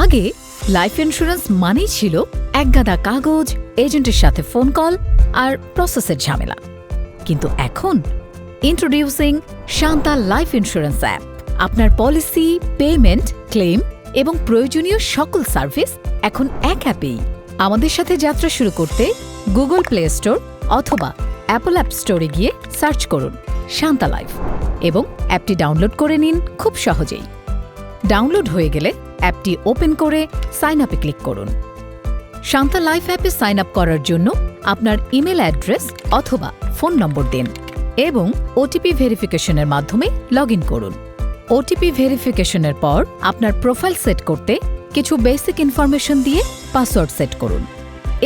আগে life insurance মানেই ছিল একগাদা কাগজ, এজেন্টের সাথে ফোন কল আর প্রসেসের ঝামেলা। কিন্তু এখন introducing Shanta life insurance app. আপনার পলিসি, পেমেন্ট, ক্লেম এবং প্রয়োজনীয় সকল সার্ভিস এখন এক অ্যাপেই। আমাদের সাথে যাত্রা শুরু করতে গুগল প্লে স্টোর অথবা অ্যাপল অ্যাপ স্টোরে গিয়ে সার্চ করুন শান্তা লাইফ এবং অ্যাপটি ডাউনলোড করে নিন খুব সহজেই। ডাউনলোড হয়ে গেলে অ্যাপটি ওপেন করে সাইন আপে ক্লিক করুন। শান্তা লাইফ অ্যাপে সাইন আপ করার জন্য আপনার ইমেল অ্যাড্রেস অথবা ফোন নম্বর দিন এবং ওটিপি ভেরিফিকেশনের মাধ্যমে লগ ইন করুন। ওটিপি ভেরিফিকেশনের পর আপনার প্রোফাইল সেট করতে কিছু বেসিক ইনফরমেশন দিয়ে পাসওয়ার্ড সেট করুন।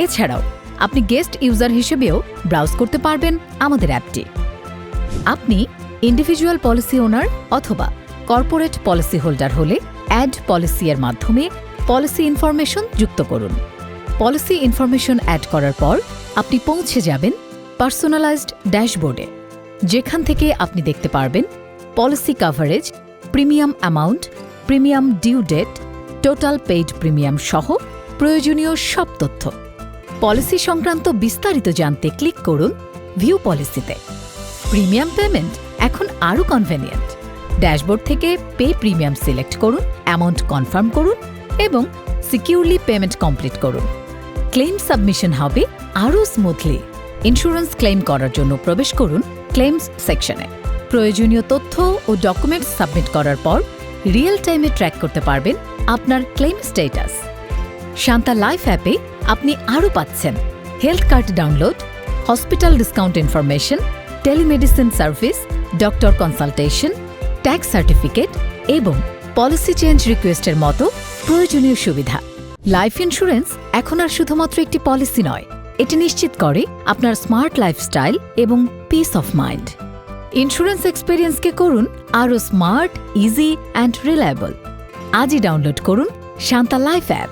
এছাড়াও আপনি গেস্ট ইউজার হিসেবেও ব্রাউজ করতে পারবেন আমাদের অ্যাপটি। আপনি ইন্ডিভিজুয়াল পলিসি ওনার অথবা কর্পোরেট পলিসি হোল্ডার হলে অ্যাড পলিসি এর মাধ্যমে পলিসি ইনফরমেশন যুক্ত করুন। পলিসি ইনফরমেশন অ্যাড করার পর আপনি পৌঁছে যাবেন পার্সোনালাইজড ড্যাশবোর্ডে, যেখান থেকে আপনি দেখতে পারবেন policy coverage, premium amount, premium due date, total paid premium সহ প্রয়োজনীয় সব তথ্য। পলিসি সংক্রান্ত বিস্তারিত জানতে ক্লিক করুন ভিউ পলিসিতে। প্রিমিয়াম পেমেন্ট এখন আরও কনভেনিয়েন্ট। ড্যাশবোর্ড থেকে পে প্রিমিয়াম সিলেক্ট করুন, অ্যামাউন্ট কনফার্ম করুন এবং সিকিউরলি পেমেন্ট কমপ্লিট করুন। ক্লেম সাবমিশন হবে আরও স্মুথলি। ইন্স্যুরেন্স ক্লেম করার জন্য প্রবেশ করুন ক্লেমস সেকশনে। প্রয়োজনীয় তথ্য ও ডকুমেন্টস সাবমিট করার পর রিয়েল টাইমে ট্র্যাক করতে পারবেন আপনার ক্লেম স্ট্যাটাস। শান্তা লাইফ অ্যাপে আপনি আরও পাচ্ছেন health card download, hospital discount information, telemedicine service, doctor consultation, tax certificate এবং পলিসি চেঞ্জ রিকোয়েস্টের মতো প্রয়োজনীয় সুবিধা। লাইফ ইন্স্যুরেন্স এখন আর শুধুমাত্র একটি পলিসি নয়, এটি নিশ্চিত করে আপনার স্মার্ট লাইফস্টাইল এবং পিস অফ মাইন্ড। ইন্স্যুরেন্স এক্সপিরিয়েন্সকে করুন আরও স্মার্ট, ইজি অ্যান্ড রিলায়েবল। আজই ডাউনলোড করুন শান্তা লাইফ অ্যাপ।